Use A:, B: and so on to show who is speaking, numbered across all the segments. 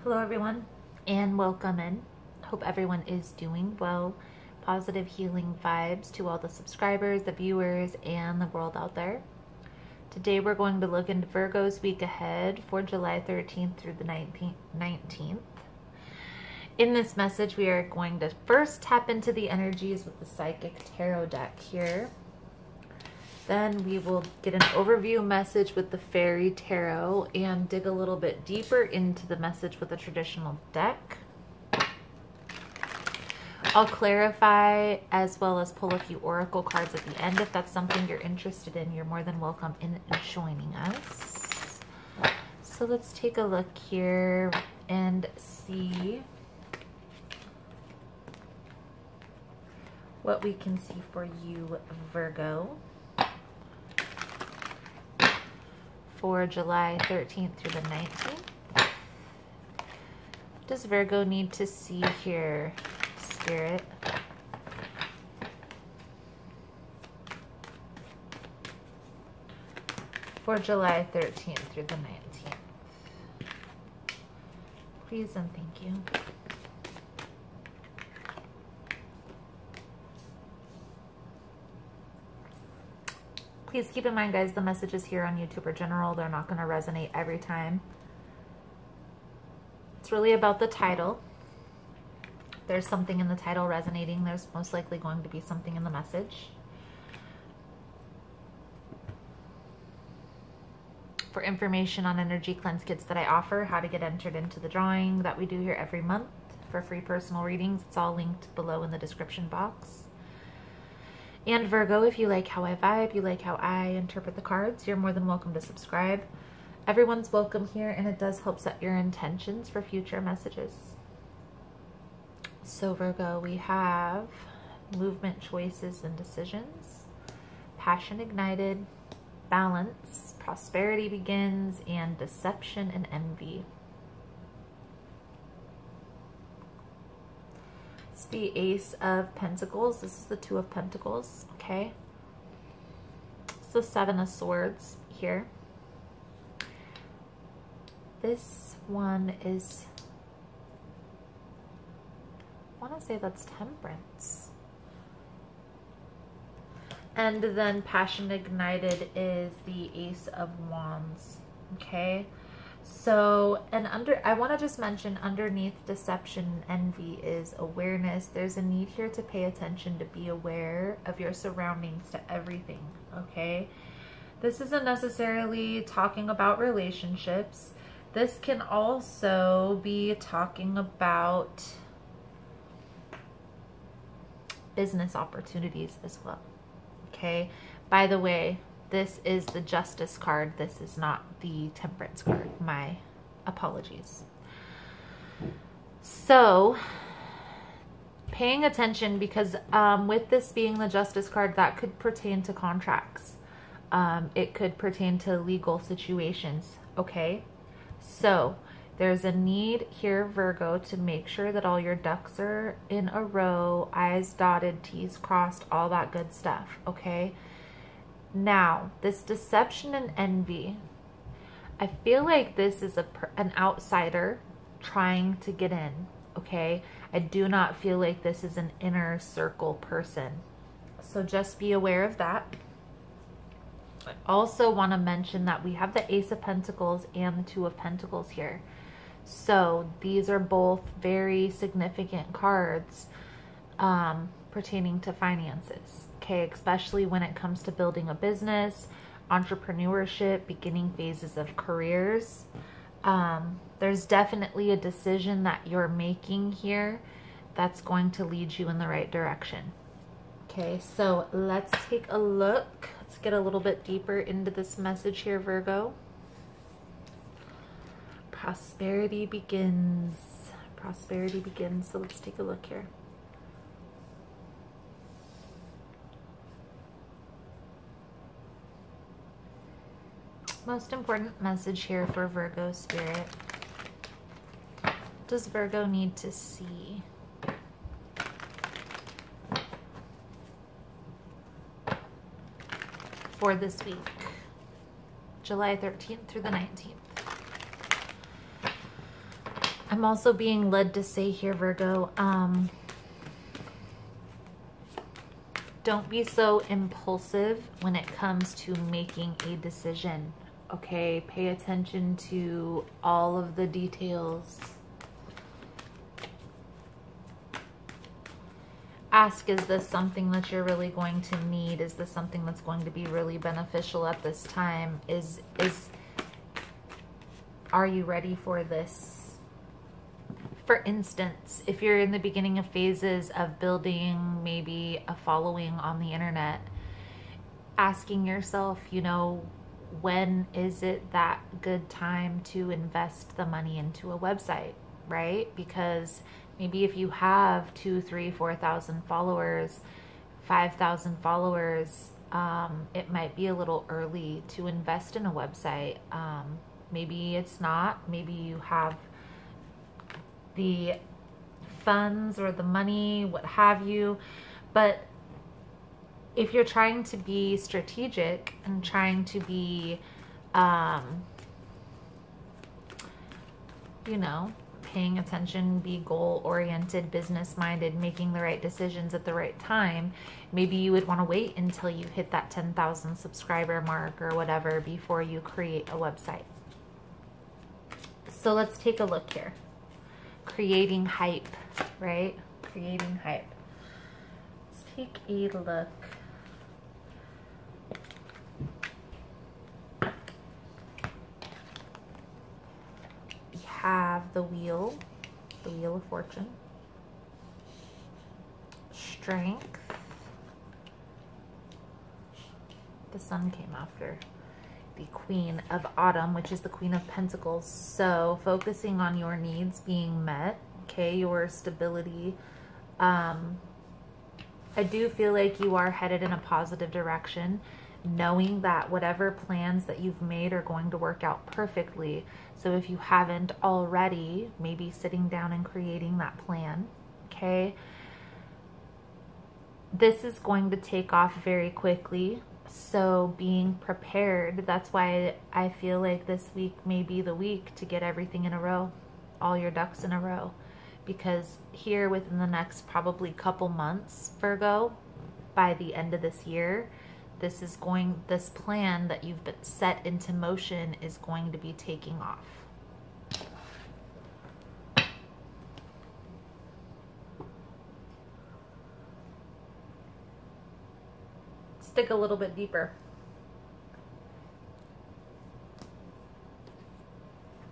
A: Hello everyone and welcome in. Hope everyone is doing well. Positive healing vibes to all the subscribers, the viewers, and the world out there. Today we're going to look into Virgo's week ahead for July 13th through the 19th. In this message we are going to first tap into the energies with the Psychic Tarot deck here. Then we will get an overview message with the Fairy Tarot and dig a little bit deeper into the message with the traditional deck. I'll clarify as well as pull a few oracle cards at the end. If that's something you're interested in, you're more than welcome in joining us. So let's take a look here and see what we can see for you, Virgo, for July 13th through the 19th. What does Virgo need to see here, Spirit? For July 13th through the 19th. Please and thank you. Please keep in mind, guys, the messages here on YouTube are general. They're not going to resonate every time. It's really about the title. If there's something in the title resonating, there's most likely going to be something in the message. For information on energy cleanse kits that I offer, how to get entered into the drawing that we do here every month for free personal readings, it's all linked below in the description box. And Virgo, if you like how I vibe, you like how I interpret the cards, you're more than welcome to subscribe. Everyone's welcome here, and it does help set your intentions for future messages. So Virgo, we have movement, choices, and decisions, passion ignited, balance, prosperity begins, and deception and envy. It's the Ace of Pentacles. This is the Two of Pentacles, okay? It's the Seven of Swords here. This one is, I want to say that's Temperance. And then passion ignited is the Ace of Wands, okay? So, and I want to just mention underneath deception and envy is awareness. There's a need here to pay attention, to be aware of your surroundings, to everything, okay? This isn't necessarily talking about relationships. This can also be talking about business opportunities as well, okay? By the way, this is the Justice card. This is not the Temperance card. My apologies. So, paying attention, because with this being the Justice card, that could pertain to contracts. It could pertain to legal situations, okay? So, there's a need here, Virgo, to make sure that all your ducks are in a row, I's dotted, T's crossed, all that good stuff, okay? Now, this deception and envy, I feel like this is an outsider trying to get in, okay? I do not feel like this is an inner circle person. So just be aware of that. I also want to mention that we have the Ace of Pentacles and the Two of Pentacles here. So these are both very significant cards pertaining to finances. Okay, especially when it comes to building a business, entrepreneurship, beginning phases of careers. There's definitely a decision that you're making here that's going to lead you in the right direction. Okay, so let's take a look. Let's get a little bit deeper into this message here, Virgo. Prosperity begins. Prosperity begins. So let's take a look here. Most important message here for Virgo Spirit. What does Virgo need to see? For this week, July 13th through the 19th. I'm also being led to say here, Virgo, don't be so impulsive when it comes to making a decision, okay? Pay attention to all of the details. Ask, is this something that you're really going to need? Is this something that's going to be really beneficial at this time? Are you ready for this? For instance, if you're in the beginning of phases of building maybe a following on the internet, asking yourself, you know, when is it that good time to invest the money into a website, right? Because maybe if you have 2,000, 3,000, 4,000 followers, 5,000 followers, it might be a little early to invest in a website. Maybe it's not. Maybe you have the funds or the money, what have you. But if you're trying to be strategic and trying to be, you know, paying attention, be goal-oriented, business-minded, making the right decisions at the right time, maybe you would want to wait until you hit that 10,000 subscriber mark or whatever before you create a website. So let's take a look here. Creating hype, right? Creating hype. Let's take a look. We have the Wheel of Fortune, Strength. The Sun came after. The Queen of Autumn, which is the Queen of Pentacles. So focusing on your needs being met, okay, your stability. I do feel like you are headed in a positive direction, knowing that whatever plans that you've made are going to work out perfectly. So if you haven't already, maybe sitting down and creating that plan, okay? This is going to take off very quickly. So being prepared, that's why I feel like this week may be the week to get everything in a row, all your ducks in a row. Because here within the next probably couple months, Virgo, by the end of this year, this plan that you've been set into motion is going to be taking off. Dig a little bit deeper.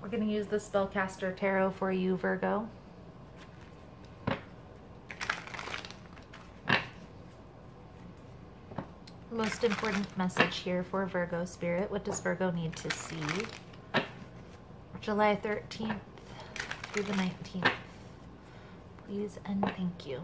A: We're going to use the Spellcaster Tarot for you, Virgo. Most important message here for Virgo Spirit. What does Virgo need to see? July 13th through the 19th. Please and thank you.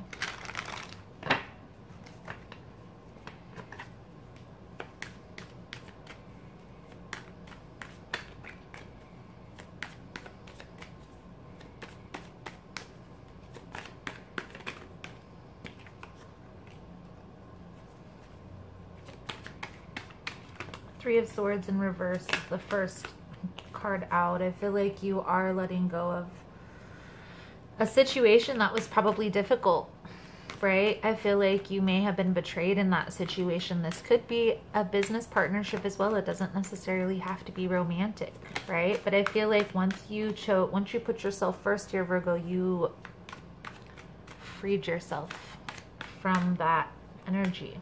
A: Three of Swords in reverse is the first card out. I feel like you are letting go of a situation that was probably difficult, right? I feel like you may have been betrayed in that situation. This could be a business partnership as well. It doesn't necessarily have to be romantic, right? But I feel like once you put yourself first here, Virgo, you freed yourself from that energy.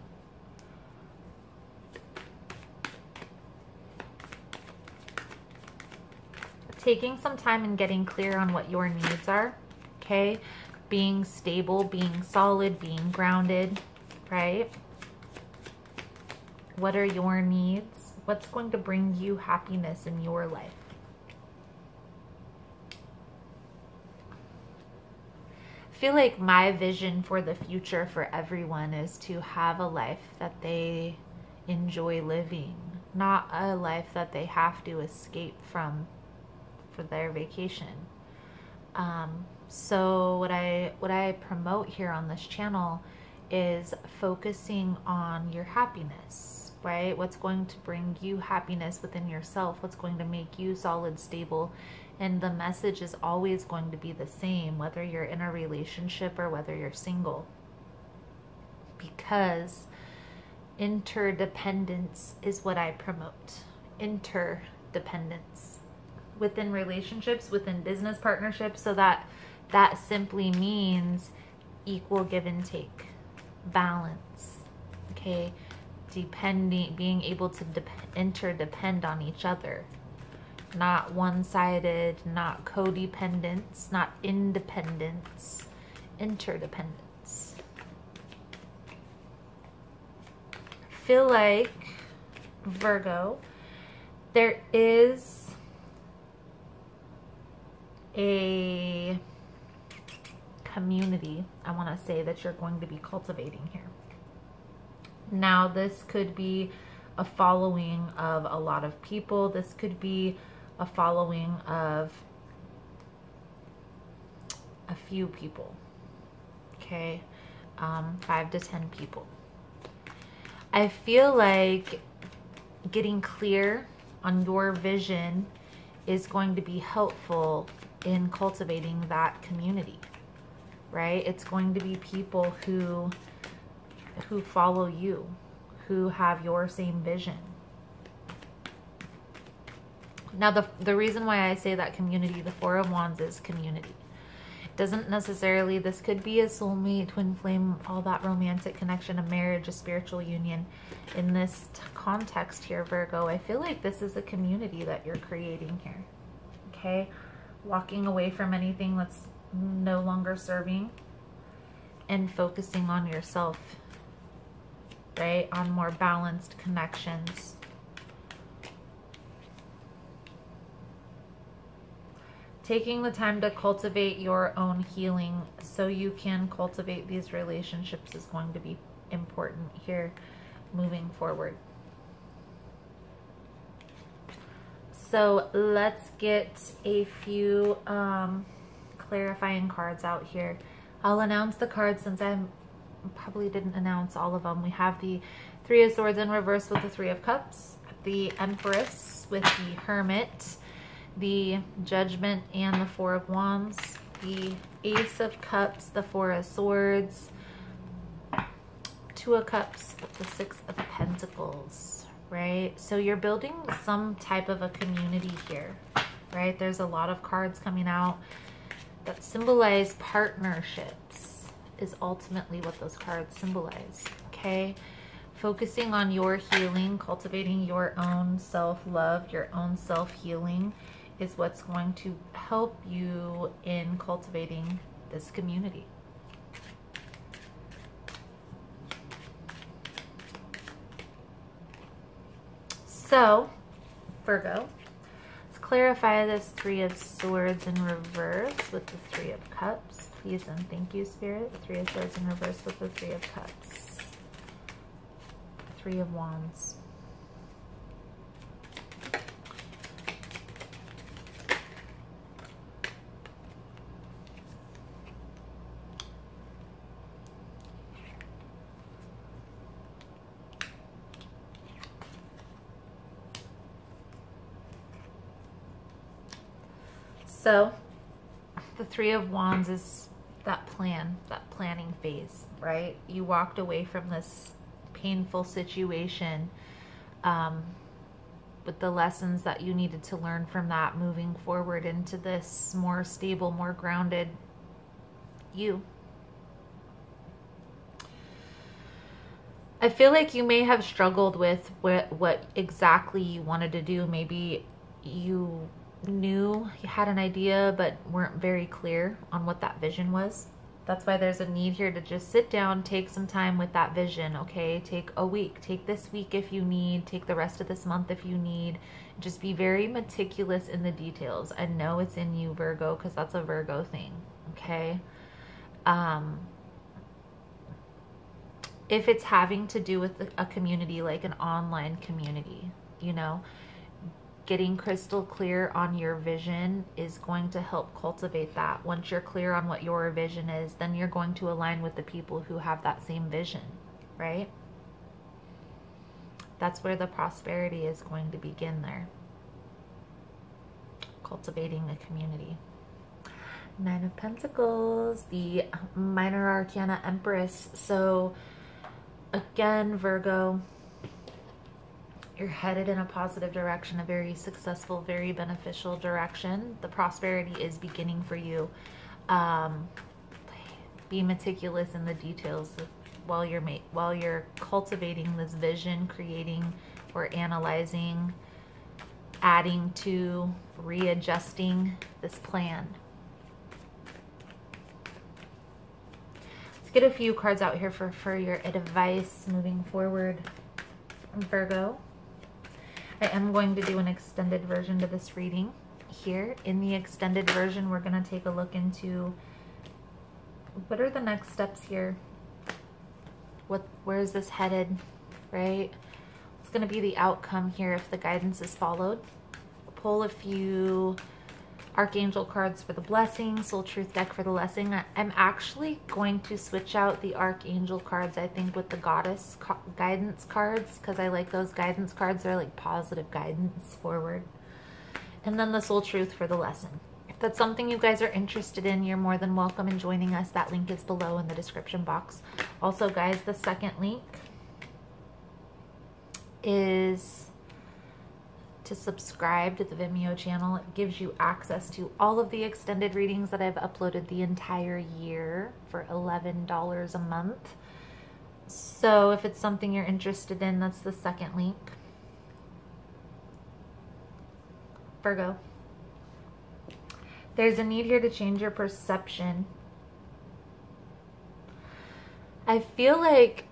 A: Taking some time and getting clear on what your needs are, okay? Being stable, being solid, being grounded, right? What are your needs? What's going to bring you happiness in your life? I feel like my vision for the future for everyone is to have a life that they enjoy living, not a life that they have to escape from for their vacation. So what I promote here on this channel is focusing on your happiness, right? What's going to bring you happiness within yourself? What's going to make you solid, stable? And the message is always going to be the same, whether you're in a relationship or whether you're single. Because interdependence is what I promote. Interdependence. Within relationships, within business partnerships, so that simply means equal give and take, balance, okay? Being able to interdepend on each other. Not one-sided, not codependence, not independence, interdependence. I feel like, Virgo, there is a community, I want to say, that you're going to be cultivating here. Now, this could be a following of a lot of people. This could be a following of a few people, okay? 5 to 10 people. I feel like getting clear on your vision is going to be helpful in cultivating that community, right? It's going to be people who follow you, who have your same vision. Now, the reason why I say that community, the Four of Wands, is community. It doesn't necessarily, this could be a soulmate, twin flame, all that romantic connection, a marriage, a spiritual union. In this context here, Virgo, I feel like this is a community that you're creating here, okay? Walking away from anything that's no longer serving and focusing on yourself, right? On more balanced connections. Taking the time to cultivate your own healing so you can cultivate these relationships is going to be important here moving forward. So let's get a few clarifying cards out here. I'll announce the cards since I probably didn't announce all of them. We have the Three of Swords in reverse with the Three of Cups, the Empress with the Hermit, the Judgment and the Four of Wands, the Ace of Cups, the Four of Swords, Two of Cups with the Six of Pentacles, right? So you're building some type of a community here, right? There's a lot of cards coming out that symbolize partnerships, is ultimately what those cards symbolize, okay? Focusing on your healing, cultivating your own self-love, your own self-healing is what's going to help you in cultivating this community. So, Virgo, let's clarify this Three of Swords in reverse with the Three of Cups. Please and thank you, Spirit. The Three of Swords in reverse with the Three of Cups. Three of Wands. So, the Three of Wands is that planning phase, right? You walked away from this painful situation with the lessons that you needed to learn from that, moving forward into this more stable, more grounded you. I feel like you may have struggled with what exactly you wanted to do. Maybe you knew you had an idea but weren't very clear on what that vision was. That's why there's a need here to just sit down, take some time with that vision, okay? Take a week, take this week if you need, take the rest of this month if you need. Just be very meticulous in the details. I know it's in you, Virgo, because that's a Virgo thing, okay? If it's having to do with a community, like an online community, you know, getting crystal clear on your vision is going to help cultivate that. Once you're clear on what your vision is, then you're going to align with the people who have that same vision, right? That's where the prosperity is going to begin there. Cultivating a community. Nine of Pentacles, the Minor Arcana Empress. So again, Virgo, you're headed in a positive direction, a very successful, very beneficial direction. The prosperity is beginning for you. Be meticulous in the details while you're cultivating this vision, creating or analyzing, adding to, readjusting this plan. Let's get a few cards out here for your advice moving forward, Virgo. I am going to do an extended version to this reading here. In the extended version, we're going to take a look into what are the next steps here. Where is this headed, right? What's going to be the outcome here if the guidance is followed? Pull a few Archangel cards for the blessing, Soul Truth deck for the lesson. I'm actually going to switch out the Archangel cards, I think, with the Goddess guidance cards, because I like those guidance cards. They're like positive guidance forward. And then the Soul Truth for the lesson. If that's something you guys are interested in, you're more than welcome in joining us. That link is below in the description box. Also, guys, the second link is to subscribe to the Vimeo channel. It gives you access to all of the extended readings that I've uploaded the entire year for $11 a month. So if it's something you're interested in, that's the second link. Virgo, there's a need here to change your perception. I feel like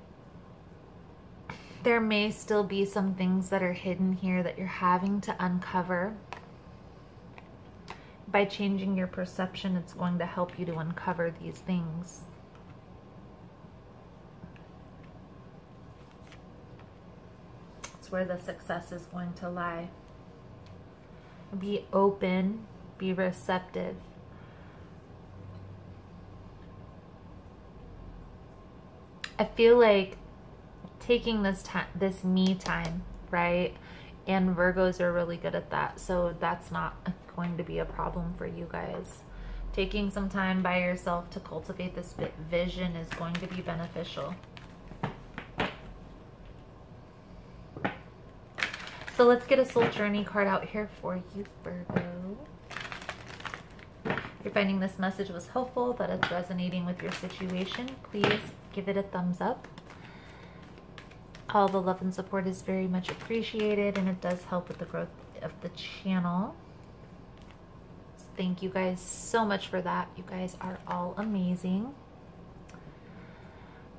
A: there may still be some things that are hidden here that you're having to uncover. By changing your perception, it's going to help you to uncover these things. It's where the success is going to lie. Be open, be receptive. I feel like taking this me time, right? And Virgos are really good at that. So that's not going to be a problem for you guys. Taking some time by yourself to cultivate this vision is going to be beneficial. So let's get a soul journey card out here for you, Virgo. If you're finding this message was helpful, that it's resonating with your situation, please give it a thumbs up. All the love and support is very much appreciated, and it does help with the growth of the channel. So thank you guys so much for that. You guys are all amazing.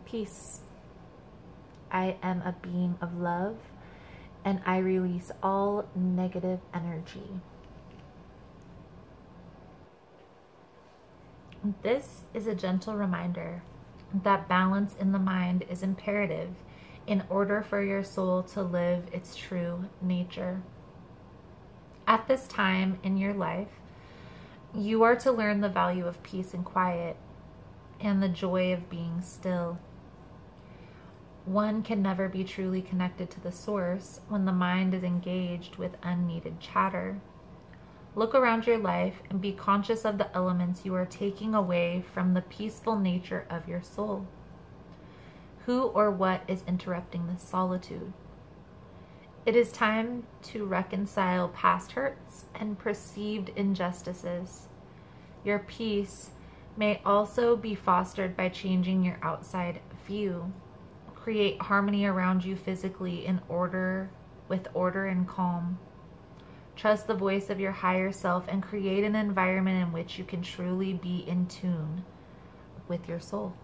A: Peace. I am a being of love, and I release all negative energy. This is a gentle reminder that balance in the mind is imperative in order for your soul to live its true nature. At this time in your life, you are to learn the value of peace and quiet and the joy of being still. One can never be truly connected to the source when the mind is engaged with unneeded chatter. Look around your life and be conscious of the elements you are taking away from the peaceful nature of your soul. Who or what is interrupting this solitude? It is time to reconcile past hurts and perceived injustices. Your peace may also be fostered by changing your outside view. Create harmony around you physically with order and calm. Trust the voice of your higher self and create an environment in which you can truly be in tune with your soul.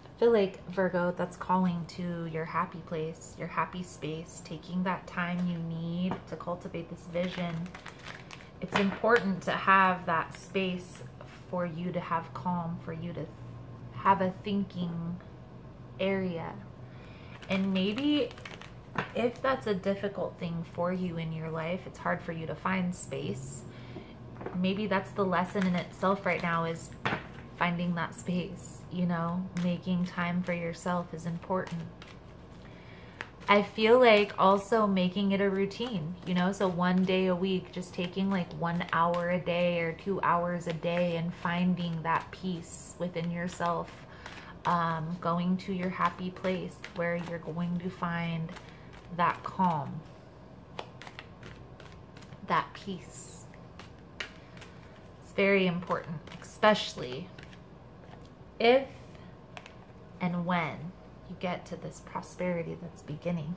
A: I feel like, Virgo, that's calling to your happy place, your happy space, taking that time you need to cultivate this vision. It's important to have that space for you to have calm, for you to have a thinking area. And maybe if that's a difficult thing for you in your life, it's hard for you to find space. Maybe that's the lesson in itself right now, is finding that space, you know, making time for yourself is important. I feel like also making it a routine, you know, so 1 day a week, just taking like 1 hour a day or 2 hours a day and finding that peace within yourself, going to your happy place where you're going to find that calm, that peace. It's very important, especially if and when you get to this prosperity that's beginning.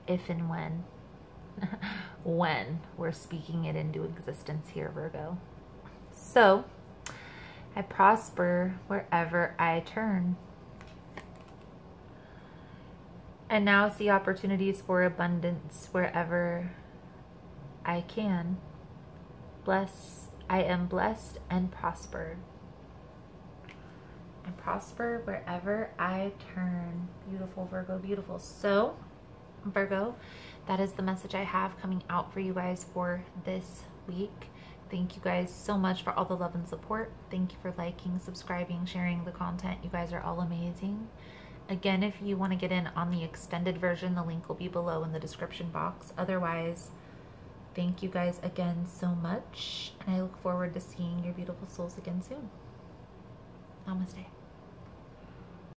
A: If and when. When we're speaking it into existence here, Virgo. So, I prosper wherever I turn. And now see opportunities for abundance wherever I can. I am blessed and prospered. And prosper wherever I turn. Beautiful, Virgo, beautiful. So, Virgo, that is the message I have coming out for you guys for this week. Thank you guys so much for all the love and support. Thank you for liking, subscribing, sharing the content. You guys are all amazing. Again, if you want to get in on the extended version, the link will be below in the description box. Otherwise, thank you guys again so much. And I look forward to seeing your beautiful souls again soon. Namaste.